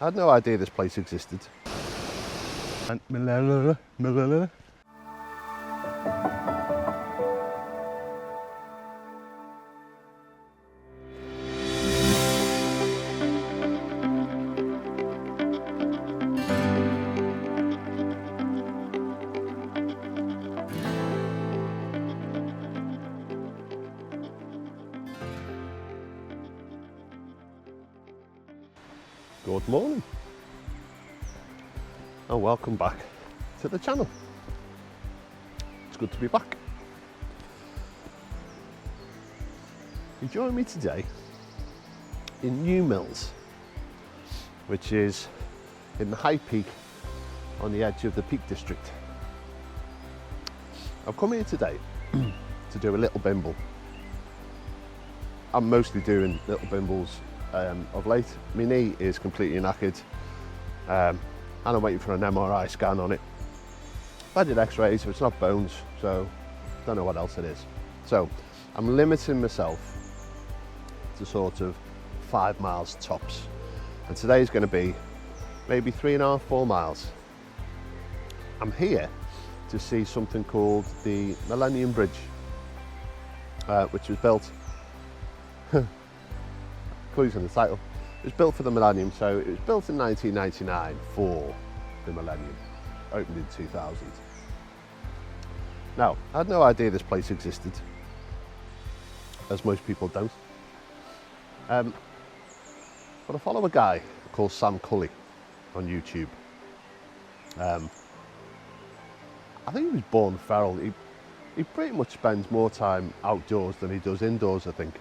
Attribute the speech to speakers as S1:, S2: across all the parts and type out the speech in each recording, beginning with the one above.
S1: I had no idea this place existed. And Millennium. Good morning and welcome back to the channel. It's good to be back. You join me today in New Mills, which is in the high peak on the edge of the Peak District. I've come here today to do a little bimble. I'm mostly doing little bimbles of late. My knee is completely knackered and I'm waiting for an MRI scan on it. I did x-rays, so it's not bones, so don't know what else it is. So I'm limiting myself to sort of 5 miles tops, and today's going to be maybe 3.5, 4 miles. I'm here to see something called the Millennium Bridge, which was built clues in the title. It was built for the Millennium, so it was built in 1999 for the Millennium, opened in 2000. Now, I had no idea this place existed, as most people don't. But I follow a guy called Sam Culley on YouTube. I think he was born feral. He pretty much spends more time outdoors than he does indoors, I think.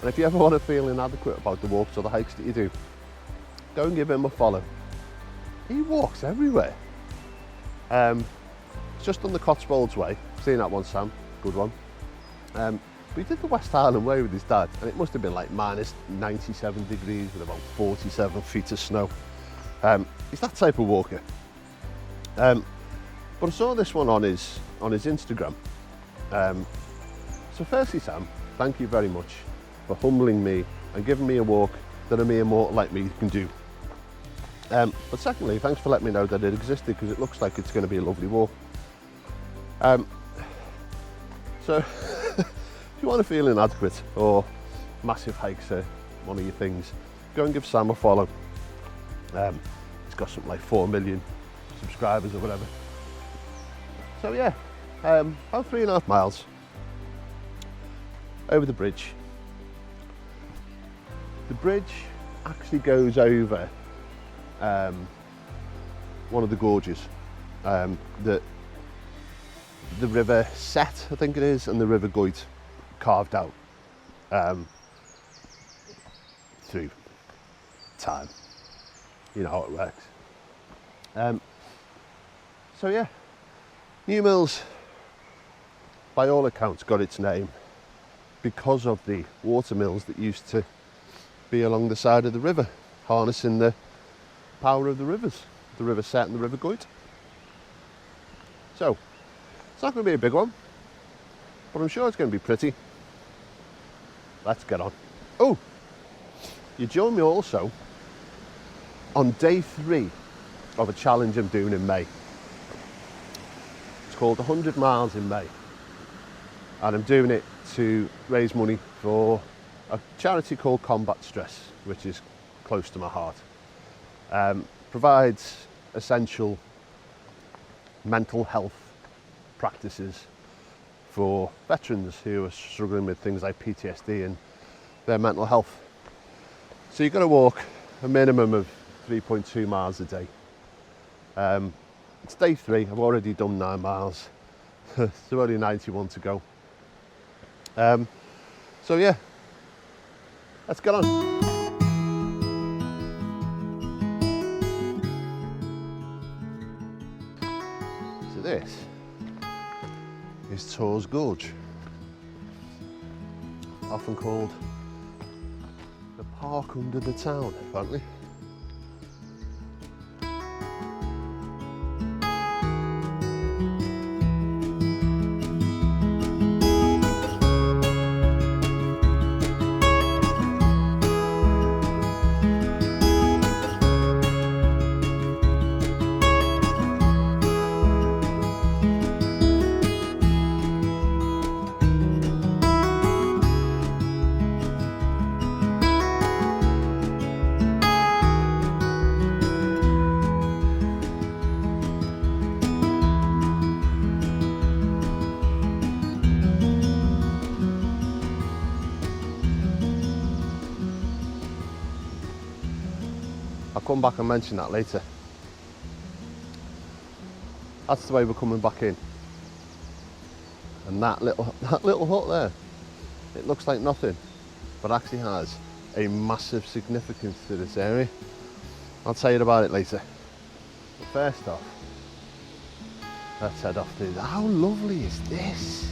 S1: And if you ever want to feel inadequate about the walks or the hikes that you do, go and give him a follow. He walks everywhere. It's just on the Cotswolds Way. Seen that one, Sam? Good one. But he did the West Highland Way with his dad, and it must have been like minus 97 degrees with about 47 feet of snow. He's that type of walker. But I saw this one on his Instagram. So firstly, Sam, thank you very much for humbling me and giving me a walk that a mere mortal like me can do. But secondly, thanks for letting me know that it existed, because it looks like it's going to be a lovely walk. So if you want to feel inadequate or massive hikes are one of your things, go and give Sam a follow. He's got something like 4 million subscribers or whatever. So yeah, about 3.5 miles over the bridge. The bridge actually goes over one of the gorges that the River Set, I think it is, and the River Goyt carved out through time. You know how it works. So yeah, New Mills, by all accounts, got its name because of the water mills that used to be along the side of the river, harnessing the power of the rivers, the River Set and the River Goyt. So it's not going to be a big one, but I'm sure it's going to be pretty. Let's get on. Oh, you join me also on day 3 of a challenge I'm doing in May. It's called 100 miles in May, and I'm doing it to raise money for a charity called Combat Stress, which is close to my heart. Provides essential mental health practices for veterans who are struggling with things like PTSD and their mental health. So you've got to walk a minimum of 3.2 miles a day. It's day 3, I've already done 9 miles. There's only 91 to go. So yeah, let's get on. So this is Torrs Gorge, often called the park under the town, apparently. I'll come back and mention that later. That's the way we're coming back in. And that little hut there, it looks like nothing, but actually has a massive significance to this area. I'll tell you about it later. But first off, let's head off to that. How lovely is this?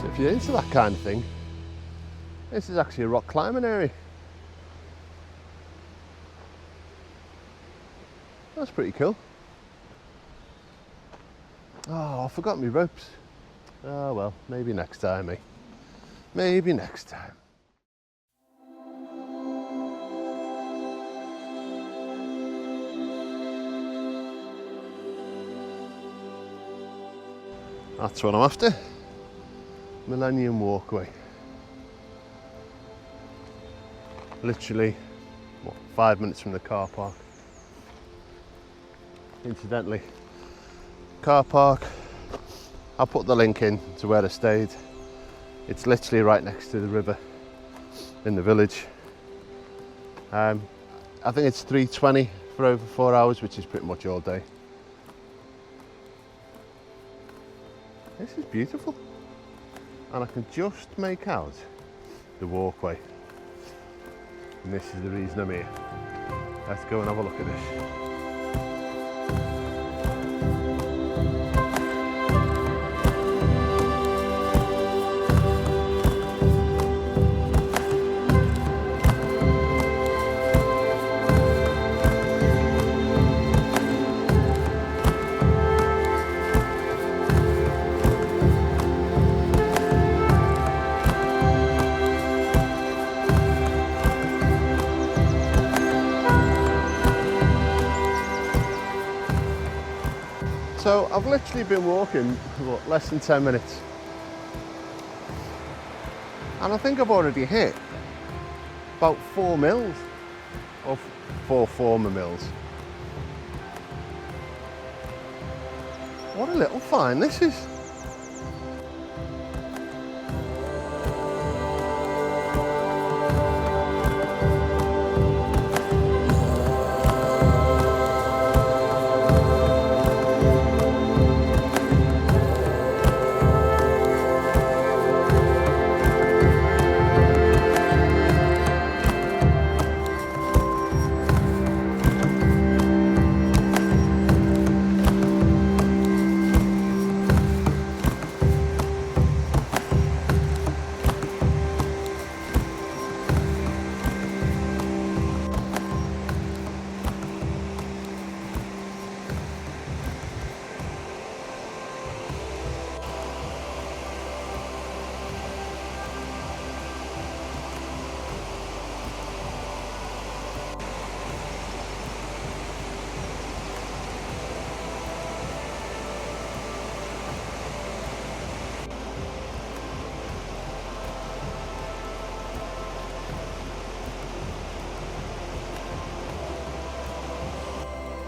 S1: If you're into that kind of thing, this is actually a rock climbing area. That's pretty cool. Oh, I forgot my ropes. Oh well, maybe next time, eh? Maybe next time. That's what I'm after. Millennium Walkway. Literally, what, 5 minutes from the car park. Incidentally, car park, I'll put the link in to where I stayed. It's literally right next to the river in the village. I think it's $3.20 for over 4 hours, which is pretty much all day. This is beautiful. And I can just make out the walkway. And this is the reason I'm here. Let's go and have a look at this. So I've literally been walking for less than 10 minutes. And I think I've already hit about 4 mills, or 4 former mills. What a little find this is.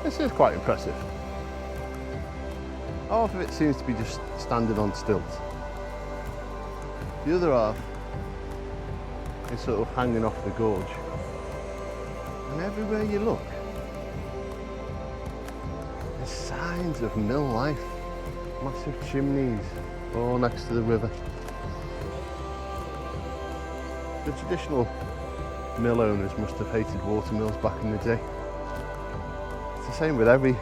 S1: This is quite impressive. Half of it seems to be just standing on stilts. The other half is sort of hanging off the gorge. And everywhere you look, there's signs of mill life. Massive chimneys, all next to the river. The traditional mill owners must have hated water mills back in the day. It's the same with every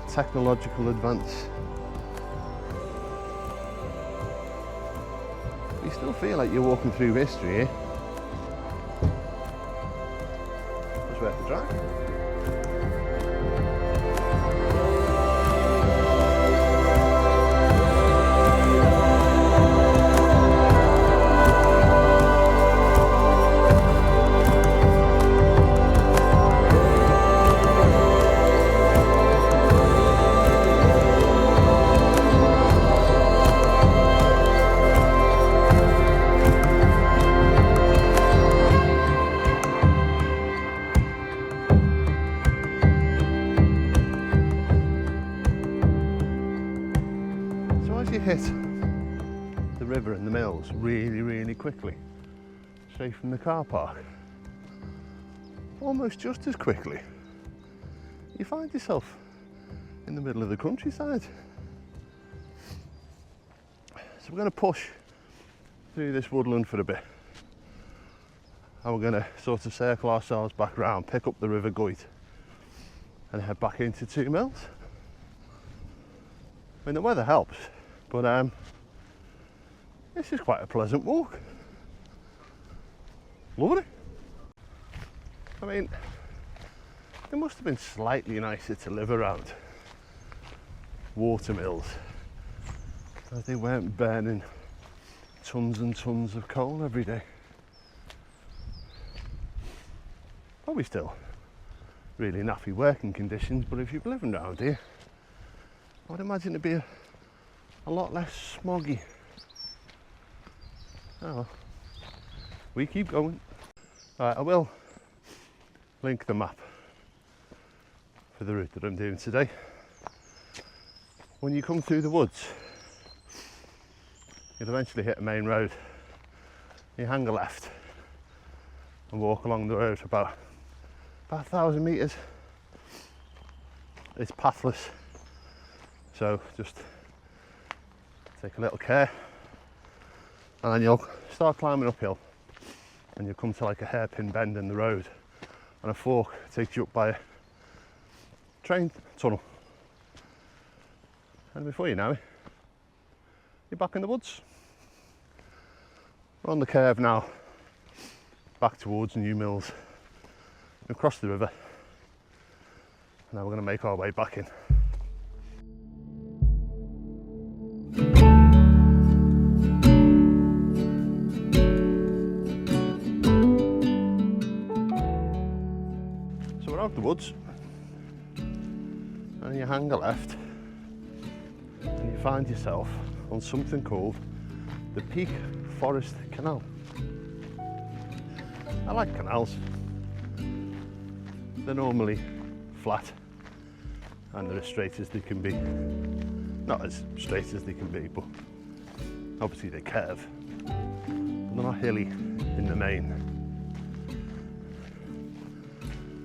S1: technological advance. You still feel like you're walking through history here. It's worth a drive. hit the river and the mills really, really quickly, straight from the car park, almost just as quickly, you find yourself in the middle of the countryside. So we're going to push through this woodland for a bit, and we're going to sort of circle ourselves back around, pick up the River Goyt and head back into Torr Mills. I mean, the weather helps, but this is quite a pleasant walk. Lovely. I mean, it must have been slightly nicer to live around water mills, as they weren't burning tons and tons of coal every day. Probably still really naffy working conditions, but if you're living around here, I would imagine it'd be a lot less smoggy. Oh well, we keep going. Right, I will link the map for the route that I'm doing today. When you come through the woods, you'll eventually hit a main road. You hang a left and walk along the road for about 1,000 metres. It's pathless, so just take a little care, and then you'll start climbing uphill, and you'll come to like a hairpin bend in the road, and a fork takes you up by a train tunnel, and before you know it, you're back in the woods. We're on the curve now, back towards New Mills. We've crossed the river, and now we're going to make our way back in. So we're out the woods, and you hang a left, and you find yourself on something called the PEAK Forest Canal. I like canals. They're normally flat and they're as straight as they can be. Not as straight as they can be, but obviously they curve. But they're not hilly in the main.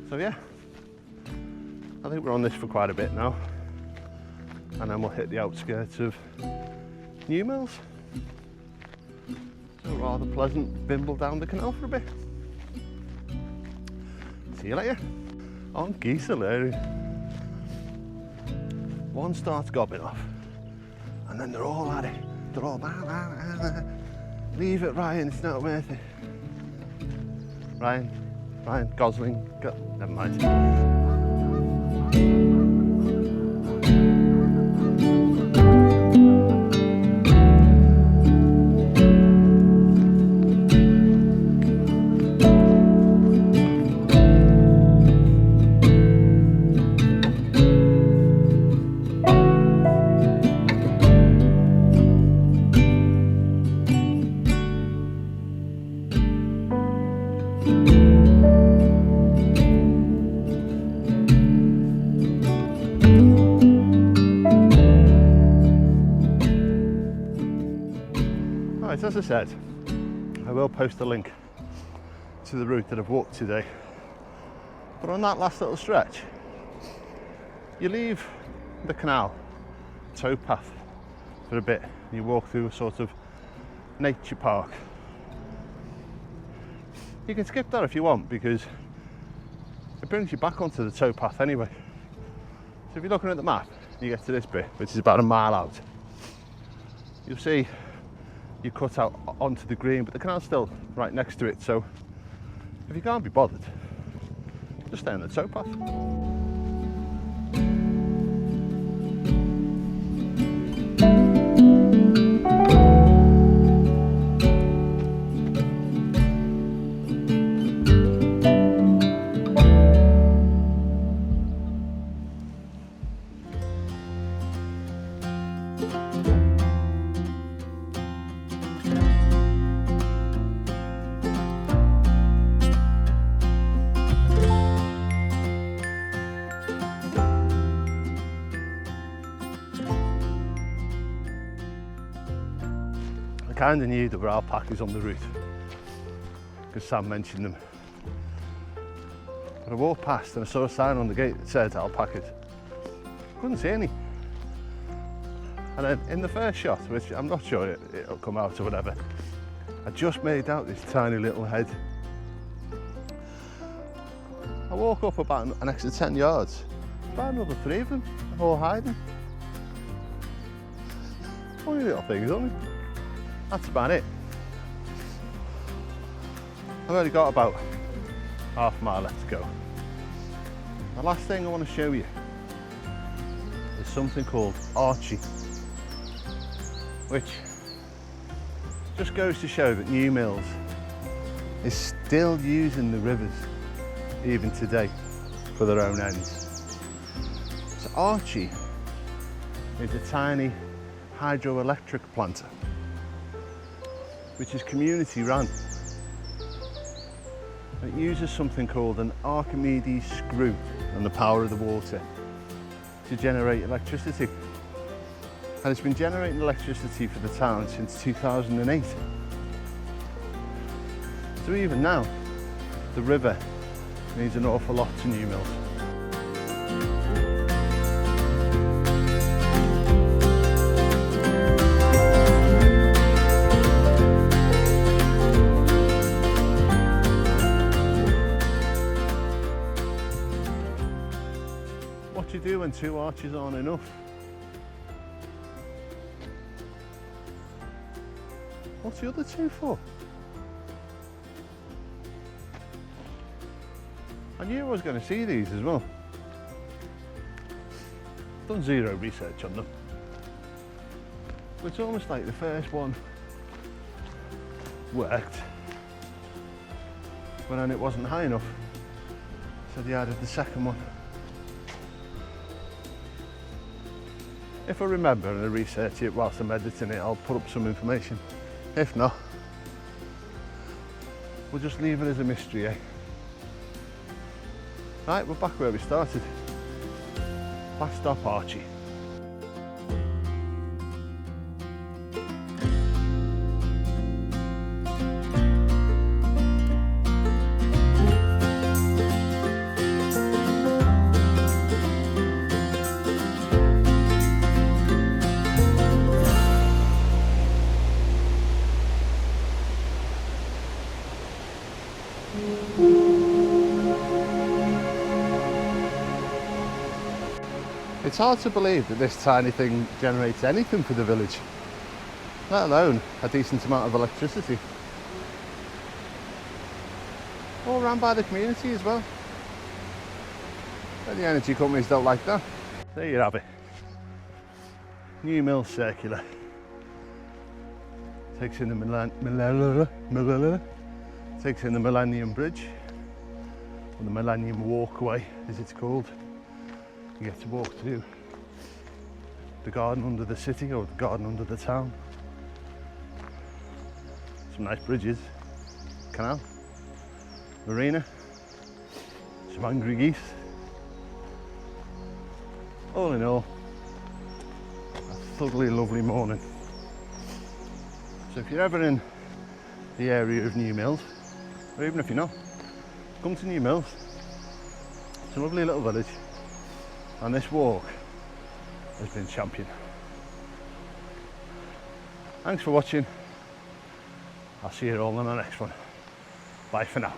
S1: So yeah, I think we're on this for quite a bit now, and then we'll hit the outskirts of New Mills. So a rather pleasant bimble down the canal for a bit. See you later. On geese hilarious. One starts gobbing off, and then they're all at it. They're all bah, bah, bah, bah. Leave it, Ryan, it's not worth it. Ryan, Gosling, never mind. As I said, I will post a link to the route that I've walked today, but on that last little stretch, you leave the canal towpath for a bit, and you walk through a sort of nature park. You can skip that if you want, because it brings you back onto the towpath anyway. So if you're looking at the map, you get to this bit, which is about a mile out, you'll see you cut out onto the green, but the canal's still right next to it, so if you can't be bothered, just stay on the towpath. kind of knew there were alpacas on the route because Sam mentioned them. But I walked past and I saw a sign on the gate that said alpacas. Couldn't see any. And then in the first shot, which I'm not sure it'll come out or whatever, I just made out this tiny little head. I walk up about an extra 10 yards, about another 3 of them, all hiding. Funny little things, aren't they? That's about it. I've only got about half a mile left to go. The last thing I want to show you is something called Archie, which just goes to show that New Mills is still using the rivers even today for their own ends. So Archie is a tiny hydroelectric plant which is community run. It uses something called an Archimedes screw and the power of the water to generate electricity. And it's been generating electricity for the town since 2008. So even now, the river means an awful lot to New Mills. What do you do when 2 arches aren't enough? What's the other 2 for? I knew I was going to see these as well. Done zero research on them. But it's almost like the first one worked, but then it wasn't high enough, so they added the second one. If I remember and I research it whilst I'm editing it, I'll put up some information. If not, we'll just leave it as a mystery, eh? Right, we're back where we started. Last stop, Archie. It's hard to believe that this tiny thing generates anything for the village, let alone a decent amount of electricity. All run by the community as well. But the energy companies don't like that. There you have it. New Mill Circular. Takes in the Millennium Bridge, or the Millennium Walkway as it's called. You get to walk through the garden under the city or the garden under the town. Some nice bridges, canal, marina, some hungry geese. All in all, a thoroughly lovely morning. So if you're ever in the area of New Mills, or even if you're not, come to New Mills. It's a lovely little village. And this walk has been champion. Thanks for watching. I'll see you all on the next one. Bye for now.